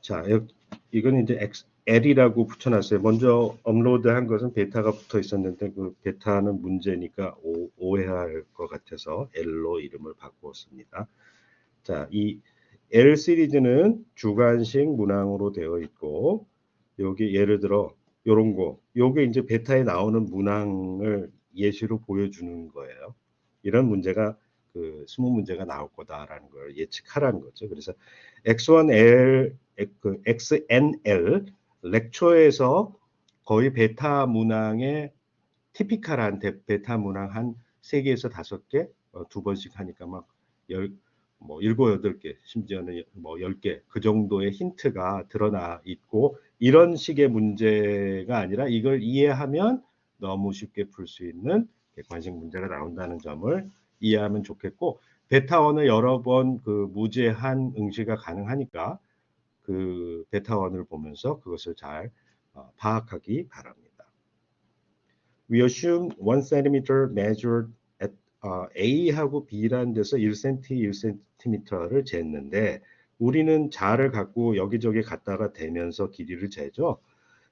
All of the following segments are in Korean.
자, 이건 이제 L이라고 붙여놨어요. 먼저 업로드한 것은 베타가 붙어 있었는데 그 베타는 문제니까 오해할 것 같아서 L로 이름을 바꾸었습니다. 자, 이 L 시리즈는 주관식 문항으로 되어 있고 여기 예를 들어 요런 거, 요게 이제 베타에 나오는 문항을 예시로 보여주는 거예요. 이런 문제가 그 20문제가 나올 거다라는 걸 예측하라는 거죠. 그래서 X1L, 그 XNL 렉처에서 거의 베타 문항의 티피컬한 베타 문항 한 3개에서 5개, 2번씩 하니까 막 뭐 7, 8개, 심지어는 뭐 10개 그 정도의 힌트가 드러나 있고 이런 식의 문제가 아니라 이걸 이해하면 너무 쉽게 풀 수 있는 객관식 문제가 나온다는 점을 이해하면 좋겠고 베타1을 여러 번 그 무제한 응시가 가능하니까 그 베타1을 보면서 그것을 잘 파악하기 바랍니다. We assume 1 cm measured at A하고 B라는 데서 1cm, 1cm를 쟀는데 우리는 자를 갖고 여기저기 갖다가 대면서 길이를 재죠.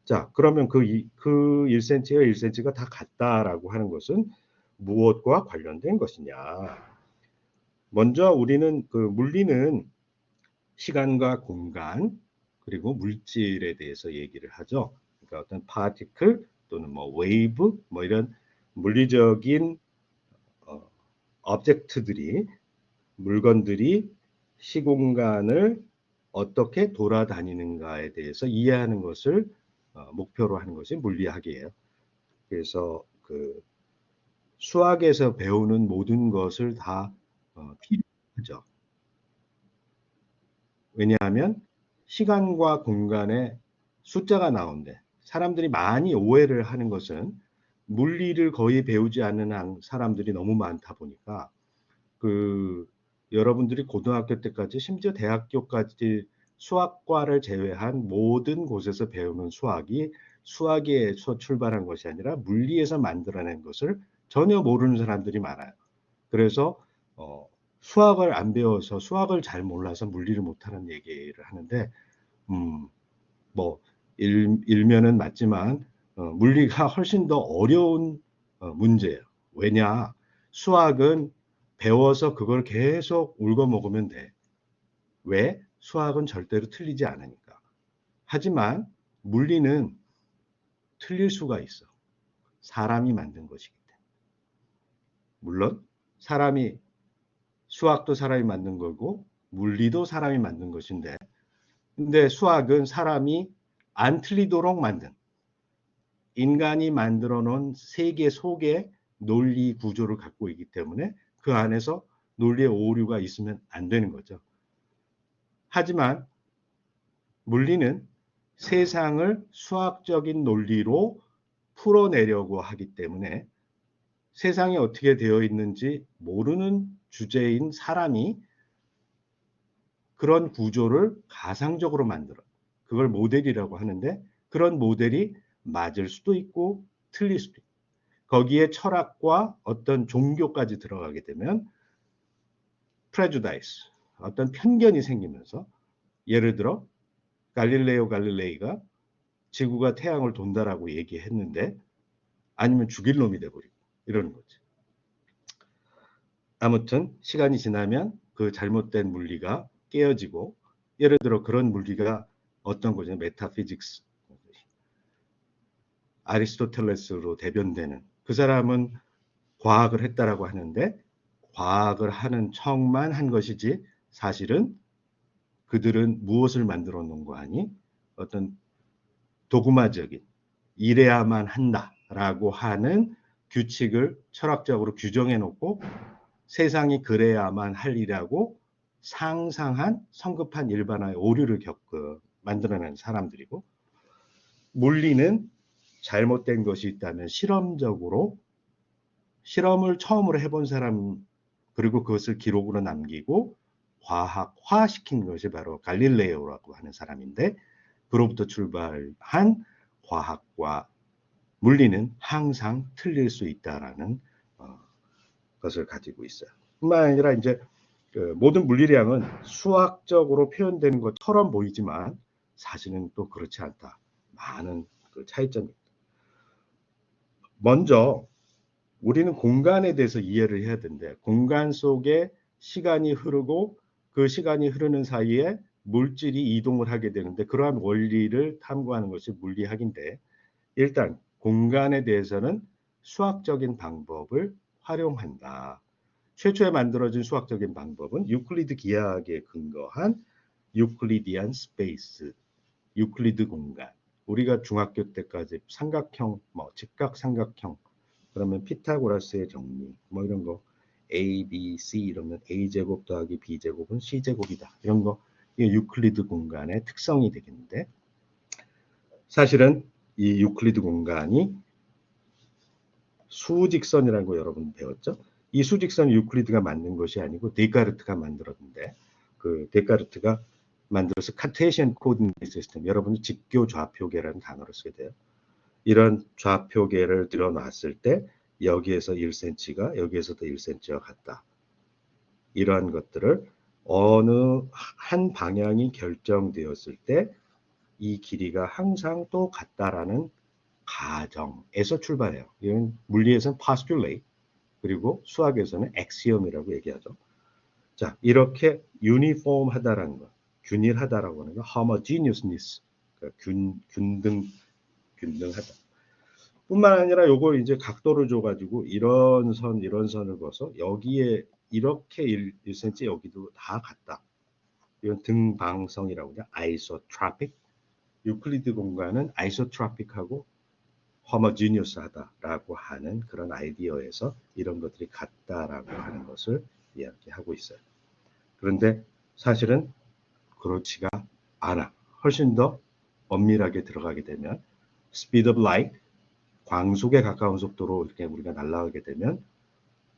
자, 그러면 그 1cm와 1cm가 다 같다라고 하는 것은 무엇과 관련된 것이냐? 먼저 우리는 그 물리는 시간과 공간 그리고 물질에 대해서 얘기를 하죠. 그러니까 어떤 파티클 또는 뭐 웨이브 뭐 이런 물리적인 오브젝트들이 물건들이 시공간을 어떻게 돌아다니는가에 대해서 이해하는 것을 목표로 하는 것이 물리학이에요. 그래서 그 수학에서 배우는 모든 것을 다 필요하죠. 왜냐하면 시간과 공간에 숫자가 나오는데 사람들이 많이 오해를 하는 것은 물리를 거의 배우지 않는 사람들이 너무 많다 보니까 그 여러분들이 고등학교 때까지 심지어 대학교까지 수학과를 제외한 모든 곳에서 배우는 수학이 수학에서 출발한 것이 아니라 물리에서 만들어낸 것을 전혀 모르는 사람들이 많아요. 그래서 수학을 안 배워서 수학을 잘 몰라서 물리를 못하는 얘기를 하는데 뭐 일면은 맞지만 물리가 훨씬 더 어려운 문제예요. 왜냐? 수학은 배워서 그걸 계속 울고 먹으면 돼. 왜? 수학은 절대로 틀리지 않으니까. 하지만 물리는 틀릴 수가 있어. 사람이 만든 것이기 때문에. 물론 사람이 수학도 사람이 만든 거고 물리도 사람이 만든 것인데 근데 수학은 사람이 안 틀리도록 만든 인간이 만들어 놓은 세계 속의 논리 구조를 갖고 있기 때문에 그 안에서 논리의 오류가 있으면 안 되는 거죠. 하지만 물리는 세상을 수학적인 논리로 풀어내려고 하기 때문에 세상이 어떻게 되어 있는지 모르는 주제인 사람이 그런 구조를 가상적으로 만들어. 그걸 모델이라고 하는데 그런 모델이 맞을 수도 있고 틀릴 수도 있고 거기에 철학과 어떤 종교까지 들어가게 되면 프레주다이스, 어떤 편견이 생기면서 예를 들어 갈릴레오 갈릴레이가 지구가 태양을 돈다라고 얘기했는데 아니면 죽일 놈이 돼버리고 이러는 거지. 아무튼 시간이 지나면 그 잘못된 물리가 깨어지고 예를 들어 그런 물리가 어떤 거죠? 메타피직스. 아리스토텔레스로 대변되는 그 사람은 과학을 했다라고 하는데 과학을 하는 척만 한 것이지 사실은 그들은 무엇을 만들어 놓은 거 아니? 어떤 도구마적인 이래야만 한다라고 하는 규칙을 철학적으로 규정해 놓고 세상이 그래야만 할 일이라고 상상한 성급한 일반화의 오류를 만들어낸 사람들이고 물리는 잘못된 것이 있다면 실험적으로 실험을 처음으로 해본 사람 그리고 그것을 기록으로 남기고 과학화시킨 것이 바로 갈릴레오라고 하는 사람인데 그로부터 출발한 과학과 물리는 항상 틀릴 수 있다라는 것을 가지고 있어요. 뿐만 아니라 이제 모든 물리량은 수학적으로 표현되는 것처럼 보이지만 사실은 또 그렇지 않다. 많은 그 차이점이 있다. 먼저 우리는 공간에 대해서 이해를 해야 된대. 공간 속에 시간이 흐르고 그 시간이 흐르는 사이에 물질이 이동을 하게 되는데 그러한 원리를 탐구하는 것이 물리학인데 일단 공간에 대해서는 수학적인 방법을 활용한다. 최초에 만들어진 수학적인 방법은 유클리드 기하학에 근거한 유클리디안 스페이스, 유클리드 공간. 우리가 중학교 때까지 삼각형, 직각 삼각형, 그러면 피타고라스의 정리, 이런 거 A, B, C 이러면 A 제곱 더하기 B 제곱은 C 제곱이다. 이런 거 이게 유클리드 공간의 특성이 되겠는데 사실은 이 유클리드 공간이 수직선이라는 거 여러분 배웠죠? 이 수직선이 유클리드가 만든 것이 아니고 데카르트가 만들었는데 그 데카르트가 만들어서 카테시안 코디네이트 시스템, 여러분은 직교 좌표계라는 단어를 쓰게 돼요. 이런 좌표계를 들여놨을 때 여기에서 1cm가 여기에서도 1cm와 같다. 이러한 것들을 어느 한 방향이 결정되었을 때 이 길이가 항상 또 같다라는 가정에서 출발해요. 이건 물리에서는 postulate, 그리고 수학에서는 axiom이라고 얘기하죠. 자, 이렇게 유니폼하다라는 거, 균일하다라고 하는 거, homogeneousness, 그러니까 균등하다. 뿐만 아니라 요걸 이제 각도를 줘가지고 이런 선을 그어서 여기에 이렇게 1cm 여기도 다 같다. 이건 등방성이라고 하죠. isotropic. 유클리드 공간은 아이소트로픽하고 homogeneous하다라고 하는 그런 아이디어에서 이런 것들이 같다라고 하는 것을 이야기하고 있어요. 그런데 사실은 그렇지가 않아. 훨씬 더 엄밀하게 들어가게 되면 speed of light, 광속에 가까운 속도로 이렇게 우리가 날아가게 되면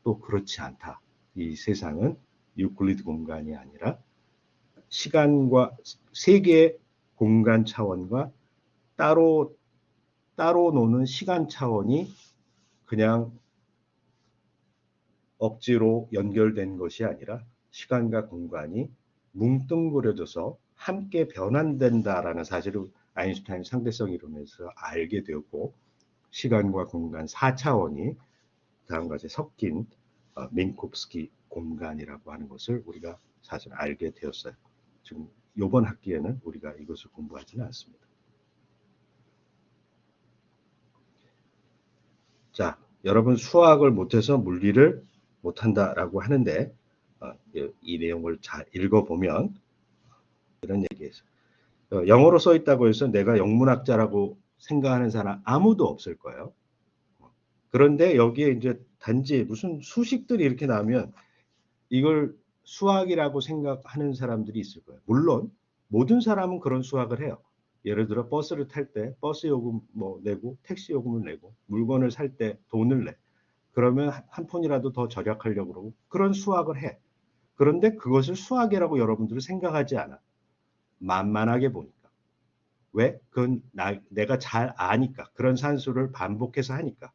또 그렇지 않다. 이 세상은 유클리드 공간이 아니라 시간과 세계의 공간 차원과 따로 노는 시간 차원이 그냥 억지로 연결된 것이 아니라 시간과 공간이 뭉뚱그려져서 함께 변환된다라는 사실을 아인슈타인 상대성 이론에서 알게 되었고 시간과 공간 4차원이 다음과 같이 섞인 민콥스키 공간이라고 하는 것을 우리가 사실 알게 되었어요. 지금 이번 학기에는 우리가 이것을 공부하지는 않습니다. 자, 여러분 수학을 못해서 물리를 못한다라고 하는데 이 내용을 잘 읽어보면 이런 얘기예요. 영어로 써 있다고 해서 내가 영문학자라고 생각하는 사람 아무도 없을 거예요. 그런데 여기에 이제 단지 무슨 수식들이 이렇게 나오면 이걸 수학이라고 생각하는 사람들이 있을 거예요. 물론 모든 사람은 그런 수학을 해요. 예를 들어 버스를 탈 때 버스 요금 내고 택시 요금을 내고 물건을 살 때 돈을 내. 그러면 한 푼이라도 더 절약하려고 그러고 그런 수학을 해. 그런데 그것을 수학이라고 여러분들은 생각하지 않아. 만만하게 보니까. 왜? 그건 내가 잘 아니까. 그런 산수를 반복해서 하니까.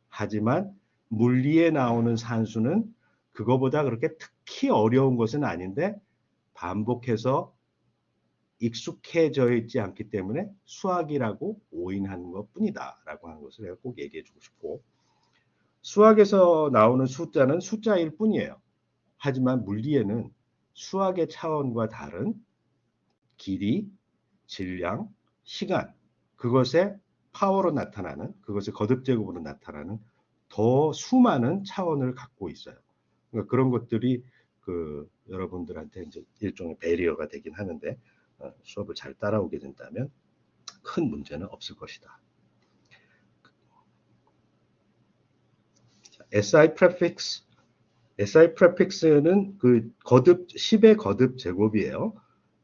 하지만 물리에 나오는 산수는 그거보다 그렇게 특히 어려운 것은 아닌데 반복해서 익숙해져 있지 않기 때문에 수학이라고 오인하는 것뿐이다 라고 하는 것을 내가 꼭 얘기해 주고 싶고 수학에서 나오는 숫자는 숫자일 뿐이에요. 하지만 물리에는 수학의 차원과 다른 길이, 질량, 시간, 그것의 파워로 나타나는, 그것의 거듭제곱으로 나타나는 더 수많은 차원을 갖고 있어요. 그러니까 그런 것들이 여러분들한테 이제 일종의 배리어가 되긴 하는데 수업을 잘 따라오게 된다면 큰 문제는 없을 것이다. SI prefix는 그 거듭 10의 거듭 제곱이에요.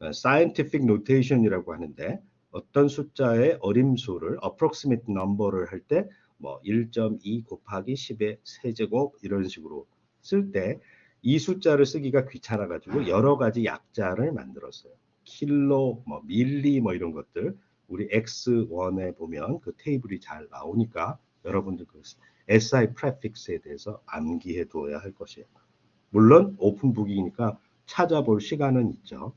scientific notation이라고 하는데 어떤 숫자의 어림수를 approximate number를 할 때 1.2 곱하기 10의 세제곱 이런 식으로 쓸 때 이 숫자를 쓰기가 귀찮아 가지고 여러 가지 약자를 만들었어요. 킬로, 밀리 이런 것들 우리 X1에 보면 그 테이블이 잘 나오니까 여러분들 그 SI prefix에 대해서 암기해 두어야 할 것이에요. 물론 오픈북이니까 찾아볼 시간은 있죠.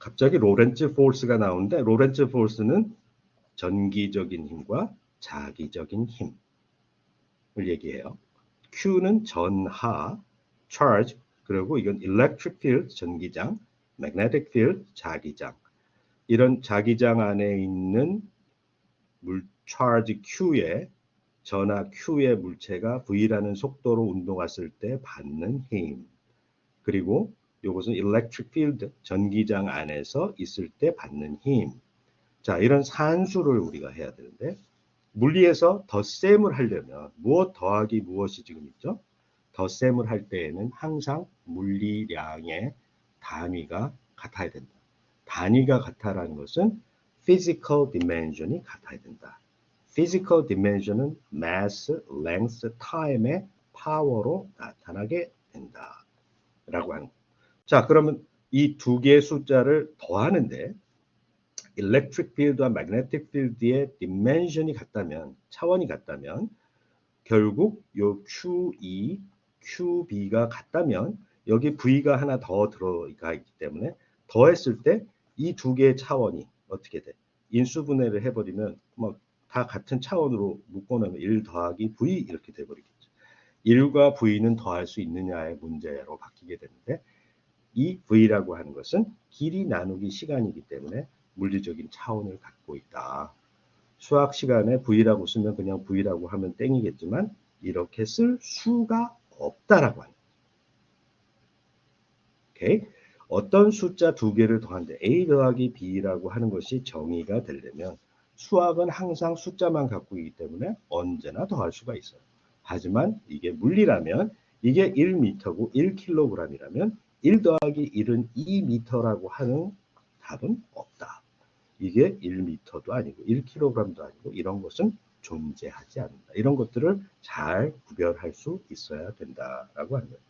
갑자기 로렌츠 포스가 나오는데 로렌츠 포스는 전기적인 힘과 자기적인 힘을 얘기해요. Q는 전하, charge, 그리고 이건 electric field, 전기장, magnetic field, 자기장. 이런 자기장 안에 있는 charge Q에 전하 Q의 물체가 V라는 속도로 운동했을 때 받는 힘. 그리고 이것은 electric field, 전기장 안에서 있을 때 받는 힘. 자, 이런 산수를 우리가 해야 되는데 물리에서 덧셈을 하려면 무엇 더하기 무엇이 지금 있죠? 덧셈을 할 때에는 항상 물리량의 단위가 같아야 된다. 단위가 같다라는 것은 physical dimension이 같아야 된다. physical dimension은 mass, length, time의 파워로 나타나게 된다. 라고 하는 거예요. 자, 그러면 이 두 개의 숫자를 더하는데 electric field와 magnetic field의 dimension이 같다면, 차원이 같다면 결국 요 QE, QB가 같다면 여기 V가 하나 더 들어가 있기 때문에 더했을 때 이 두 개의 차원이 어떻게 돼? 인수분해를 해버리면 뭐 다 같은 차원으로 묶어놓으면 1 더하기 V 이렇게 돼버리겠죠. 1과 V는 더할 수 있느냐의 문제로 바뀌게 되는데 이 V라고 하는 것은 길이 나누기 시간이기 때문에 물리적인 차원을 갖고 있다. 수학 시간에 V라고 쓰면 그냥 V라고 하면 땡이겠지만 이렇게 쓸 수가 없다라고 하는 거예요. 오케이? 어떤 숫자 두 개를 더한데 A 더하기 B라고 하는 것이 정의가 되려면 수학은 항상 숫자만 갖고 있기 때문에 언제나 더할 수가 있어요. 하지만 이게 물리라면 이게 1m고 1kg이라면 1 더하기 1은 2m라고 하는 답은 없다. 이게 1m도 아니고 1kg도 아니고 이런 것은 존재하지 않는다. 이런 것들을 잘 구별할 수 있어야 된다라고 하는 거예요.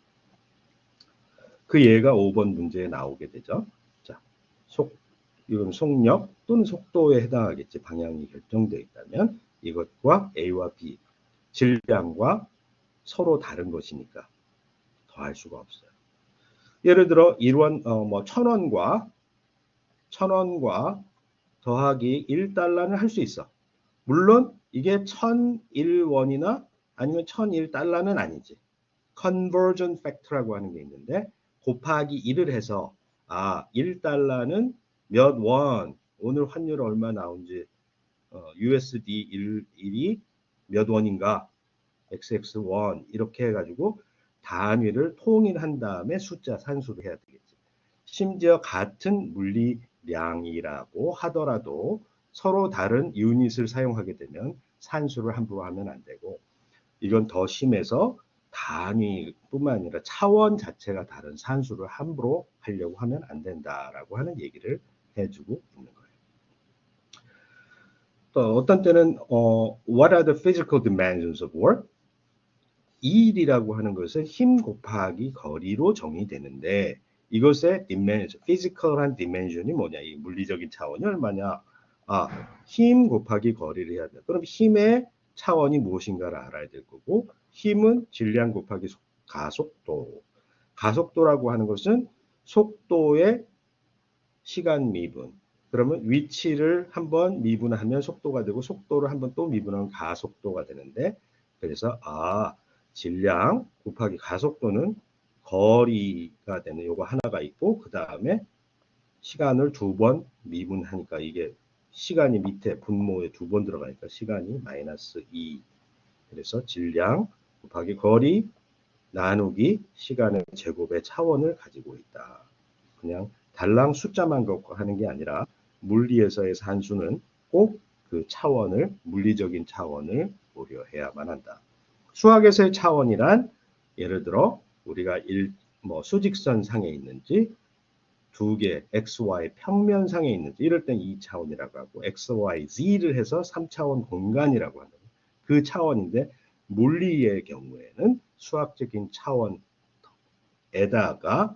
그 예가 5번 문제에 나오게 되죠. 자, 이건 속력 또는 속도에 해당하겠지. 방향이 결정되어 있다면 이것과 A와 B, 질량과 서로 다른 것이니까 더할 수가 없어요. 예를 들어 1,000원과 더하기 1달러는 할 수 있어. 물론 이게 1001원이나 아니면 1001달러는 아니지. conversion factor라고 하는 게 있는데 곱하기 1을 해서 1달러는 몇 원, 오늘 환율 얼마 나온지 USD 1이 몇 원인가 XX1 이렇게 해가지고 단위를 통일한 다음에 숫자 산수를 해야 되겠지. 심지어 같은 물리량이라고 하더라도 서로 다른 유닛을 사용하게 되면 산수를 함부로 하면 안 되고 이건 더 심해서 단위뿐만 아니라 차원 자체가 다른 산수를 함부로 하려고 하면 안 된다라고 하는 얘기를 해주고 있는 거예요. 또 어떤 때는 What are the physical dimensions of work? 이 일이라고 하는 것은 힘 곱하기 거리로 정의되는데 이것의 dimension, physical한 dimension이 뭐냐? 이 물리적인 차원이 얼마냐? 힘 곱하기 거리를 해야 돼. 그럼 힘의 차원이 무엇인가를 알아야 될 거고 힘은 질량 곱하기 가속도. 가속도라고 하는 것은 속도의 시간 미분. 그러면 위치를 한번 미분하면 속도가 되고 속도를 한번 또 미분하면 가속도가 되는데 그래서 질량 곱하기 가속도는 거리가 되는 요거 하나가 있고 그 다음에 시간을 2번 미분하니까 이게 시간이 밑에 분모에 2번 들어가니까 시간이 마이너스 2. 그래서 질량 곱하기 거리 나누기 시간의 제곱의 차원을 가지고 있다. 그냥 달랑 숫자만 갖고 하는 게 아니라 물리에서의 산수는 꼭 그 차원을 물리적인 차원을 고려해야만 한다. 수학에서의 차원이란 예를 들어 우리가 수직선 상에 있는지 두 개 XY 평면상에 있는지 이럴 땐 2차원이라고 하고 XY Z를 해서 3차원 공간이라고 한다. 그 차원인데 물리의 경우에는 수학적인 차원에다가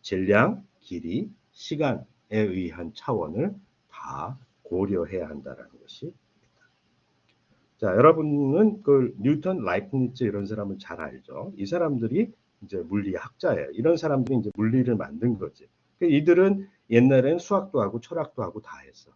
질량, 길이, 시간에 의한 차원을 다 고려해야 한다는 것이 있다. 자, 여러분은 그 뉴턴, 라이프니츠 이런 사람은 잘 알죠. 이 사람들이 이제 물리학자예요. 이런 사람들이 이제 물리를 만든 거지. 이들은 옛날엔 수학도 하고 철학도 하고 다 했어.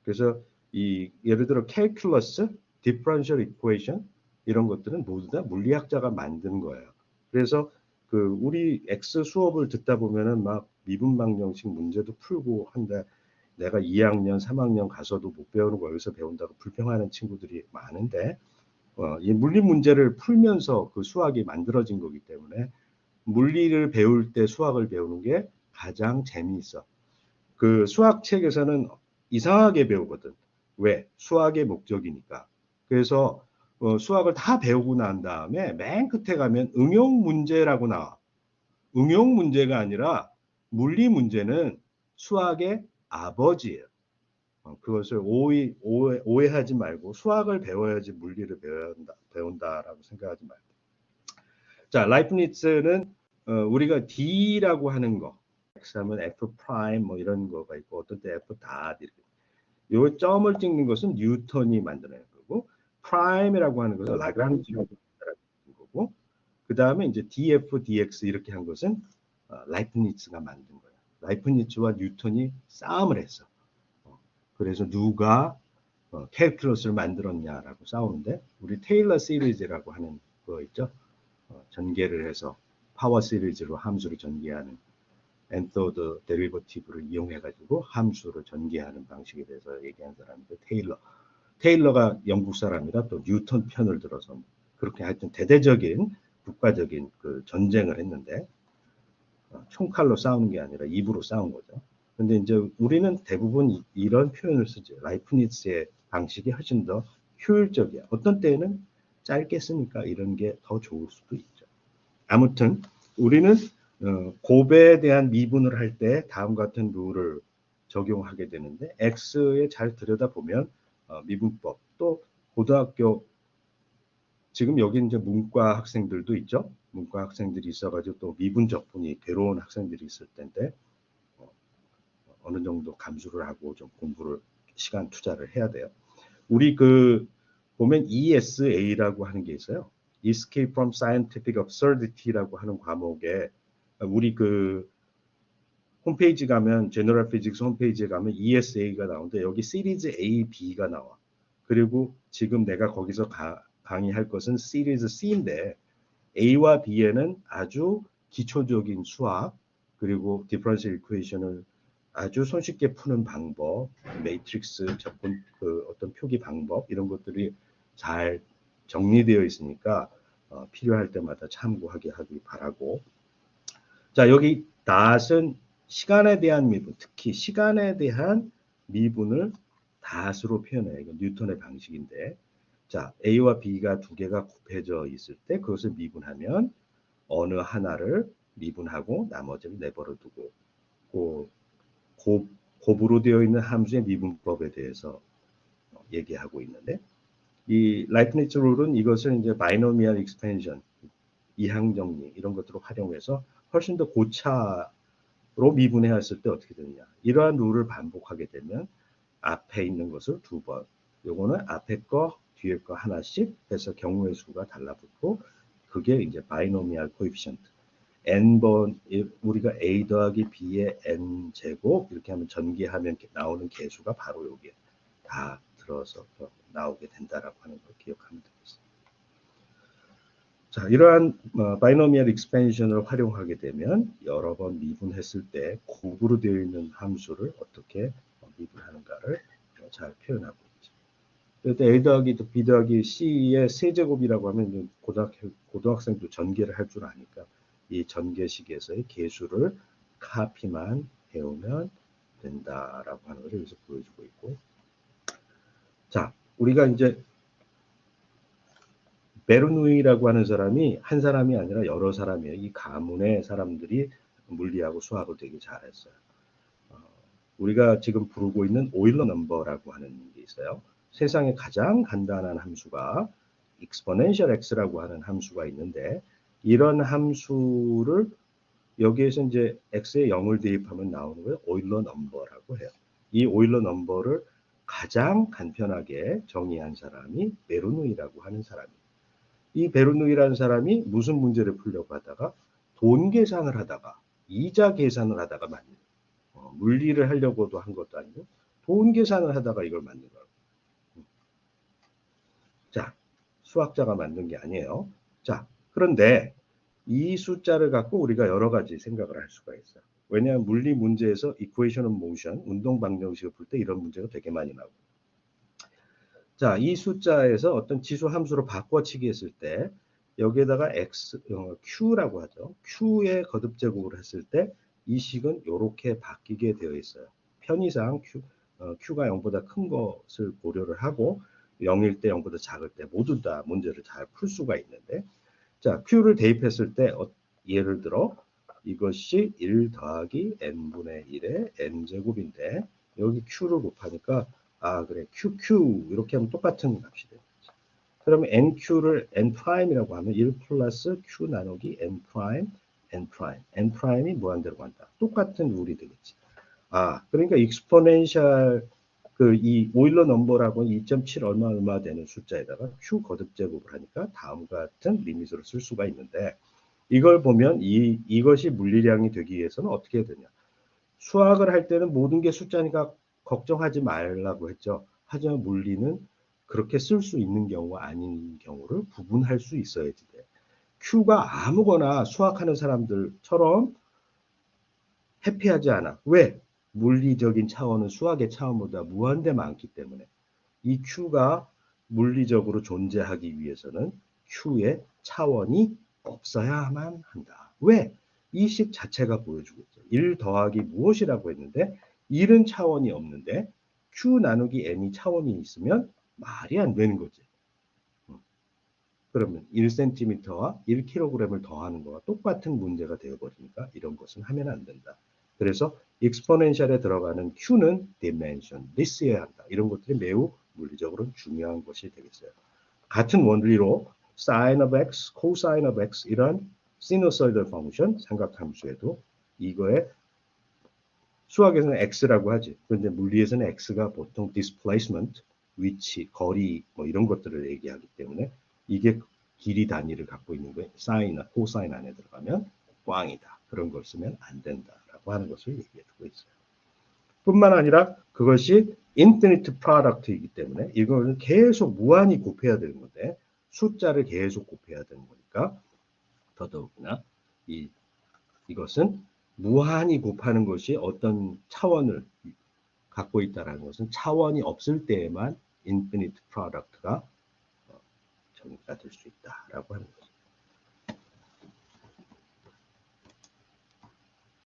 그래서 예를 들어 캘큘러스, 디퍼런셜 이퀘이션 이런 것들은 모두 다 물리학자가 만든 거예요. 그래서 우리 X 수업을 듣다 보면은 막 미분방정식 문제도 풀고 한데 내가 2학년, 3학년 가서도 못 배우는 거 여기서 배운다고 불평하는 친구들이 많은데 이 물리 문제를 풀면서 그 수학이 만들어진 거기 때문에 물리를 배울 때 수학을 배우는 게 가장 재미있어. 그 수학책에서는 이상하게 배우거든. 왜? 수학의 목적이니까. 그래서 수학을 다 배우고 난 다음에 맨 끝에 가면 응용 문제라고 나와. 응용 문제가 아니라 물리 문제는 수학의 아버지예요. 그것을 오해하지 말고 수학을 배워야지 물리를 배운다라고 생각하지 말고. 자, 라이프니츠는 우리가 D라고 하는 거, X 하면 F 프라임 뭐 이런 거가 있고 어떤 때 F 닷 이렇게. 요 점을 찍는 것은 뉴턴이 만들어낸 거고 프라임이라고 하는 것은 라그랑지가 만든 거고 그 다음에 이제 DF, DX 이렇게 한 것은 라이프니츠가 만든 거예요. 라이프니츠와 뉴턴이 싸움을 했어. 그래서 누가 캘큘러스를 만들었냐라고 싸우는데 우리 테일러 시리즈라고 하는 거 있죠. 전개를 해서 파워 시리즈로 함수를 전개하는 엔서드 데리버티브를 이용해 가지고 함수를 전개하는 방식에 대해서 얘기한 사람인데 테일러가 영국 사람이라 또 뉴턴 편을 들어서 그렇게 하여튼 대대적인 국가적인 그 전쟁을 했는데 총칼로 싸우는 게 아니라 입으로 싸운 거죠. 근데 이제 우리는 대부분 이런 표현을 쓰죠. 라이프니츠의 방식이 훨씬 더 효율적이야. 어떤 때에는 짧게 쓰니까 이런 게 더 좋을 수도 있죠. 아무튼 우리는 곱에 대한 미분을 할 때 다음 같은 룰을 적용하게 되는데 X에 잘 들여다보면 미분법 또 고등학교 지금 여기 이제 문과 학생들도 있죠. 문과 학생들이 있어가지고 또 미분 적분이 괴로운 학생들이 있을 텐데 어느 정도 감수를 하고 좀 공부를 시간 투자를 해야 돼요. 우리 보면 ESA라고 하는 게 있어요. Escape from Scientific Absurdity라고 하는 과목에 우리 홈페이지 가면 General Physics 홈페이지에 가면 ESA가 나오는데 여기 시리즈 A, B가 나와. 그리고 지금 내가 거기서 강의할 것은 시리즈 C인데 A와 B에는 아주 기초적인 수학 그리고 디퍼런셜 이퀘이션을 아주 손쉽게 푸는 방법, 매트릭스 접근 어떤 표기 방법 이런 것들이 잘 정리되어 있으니까 필요할 때마다 참고하게 하기 바라고. 자, 여기 닷은 시간에 대한 미분, 특히 시간에 대한 미분을 닷으로 표현해요. 이건 뉴턴의 방식인데, 자, A와 B가 두 개가 곱해져 있을 때 그것을 미분하면 어느 하나를 미분하고 나머지를 내버려 두고 곱으로 되어 있는 함수의 미분법에 대해서 얘기하고 있는데 이 라이프니츠 룰은 이것을 이제 바이노미얼 익스펜션, 이항정리 이런 것들을 활용해서 훨씬 더 고차로 미분했을 때 어떻게 되느냐. 이러한 룰을 반복하게 되면 앞에 있는 것을 두 번, 요거는 앞에 거, 뒤에 거 하나씩 해서 경우의 수가 달라붙고 그게 이제 바이노미얼 코에피션트. n번 우리가 a 더하기 b의 n 제곱 이렇게 하면 전개하면 나오는 개수가 바로 여기에 다 들어서 나오게 된다라고 하는 걸 기억하면 되겠습니다. 자, 이러한 바이노미얼 익스펜션을 활용하게 되면 여러 번 미분했을 때 곱으로 되어 있는 함수를 어떻게 미분하는가를 잘 표현하고 있죠. 그래서 a 더하기 b 더하기 c의 세제곱이라고 하면 고등학생도 전개를 할 줄 아니까 이 전개식에서의 개수를 카피만 해오면 된다라고 하는 것을 여기서 보여주고 있고, 자, 우리가 이제 베르누이라고 하는 사람이 한 사람이 아니라 여러 사람이에요. 이 가문의 사람들이 물리하고 수학을 되게 잘했어요. 우리가 지금 부르고 있는 오일러 넘버라고 하는 게 있어요. 세상에 가장 간단한 함수가 exponential x라고 하는 함수가 있는데 이런 함수를 여기에서 이제 x에 0을 대입하면 나오는 거예요. 오일러 넘버라고 해요. 이 오일러 넘버를 가장 간편하게 정의한 사람이 베르누이라고 하는 사람이에요. 이 베르누이라는 사람이 무슨 문제를 풀려고 하다가 돈 계산을 하다가 이자 계산을 하다가 만든 물리를 하려고도 한 것도 아니고 돈 계산을 하다가 이걸 만든 거예요. 자, 수학자가 만든 게 아니에요. 자, 그런데 이 숫자를 갖고 우리가 여러 가지 생각을 할 수가 있어요. 왜냐하면 물리 문제에서 equation of motion, 운동 방정식을 풀 때 이런 문제가 되게 많이 나오고. 자, 이 숫자에서 어떤 지수 함수로 바꿔치기 했을 때 여기에다가 q라고 하죠. q의 거듭 제곱을 했을 때 이 식은 이렇게 바뀌게 되어 있어요. 편의상 q가 0보다 큰 것을 고려를 하고 0일 때 0보다 작을 때 모두 다 문제를 잘 풀 수가 있는데, 자, q를 대입했을 때 예를 들어 이것이 1 더하기 n분의 1의 n제곱인데 여기 q를 곱하니까 그래 QQ 이렇게 하면 똑같은 값이 되는 거죠. 그러면 NQ를 N'이라고 하면 1 플러스 Q 나누기 N 프라임 N 프라임 N 프라임이 무한대로 간다. 똑같은 룰이 되겠지. 그러니까 익스포넨셜 이 오일러 넘버라고 2.7 얼마 되는 숫자에다가 Q 거듭 제곱을 하니까 다음과 같은 리밋으로 쓸 수가 있는데, 이걸 보면 이것이 물리량이 되기 위해서는 어떻게 해야 되냐. 수학을 할 때는 모든 게 숫자니까 걱정하지 말라고 했죠. 하지만 물리는 그렇게 쓸 수 있는 경우와 아닌 경우를 구분할 수 있어야지 돼. Q가 아무거나 수학하는 사람들처럼 해피하지 않아. 왜? 물리적인 차원은 수학의 차원보다 무한대 많기 때문에. 이 Q가 물리적으로 존재하기 위해서는 Q의 차원이 없어야만 한다. 왜? 이 식 자체가 보여주고 있죠. 1 더하기 무엇이라고 했는데 1은 차원이 없는데 Q 나누기 N이 차원이 있으면 말이 안 되는 거지. 그러면 1cm와 1kg을 더하는 거와 똑같은 문제가 되어버리니까 이런 것은 하면 안 된다. 그래서 익스포넨셜에 들어가는 Q는 dimension, this여야 한다. 이런 것들이 매우 물리적으로 중요한 것이 되겠어요. 같은 원리로 sin of x, cosine of x 이런 sinusoidal function 삼각함수에도 이거에 수학에서는 x라고 하지. 그런데 물리에서는 x가 보통 displacement, 위치, 거리 뭐 이런 것들을 얘기하기 때문에 이게 길이 단위를 갖고 있는 거예요. 사인이나 코사인 안에 들어가면 꽝이다. 그런 걸 쓰면 안 된다라고 하는 것을 얘기해 두고 있어요. 뿐만 아니라 그것이 infinite product이기 때문에 이걸 계속 무한히 곱해야 되는 건데 숫자를 계속 곱해야 되는 거니까 더더욱이나 이것은 무한히 곱하는 것이 어떤 차원을 갖고 있다는 것은 차원이 없을 때에만 infinite product가 정의가 될 수 있다라고 하는 거죠.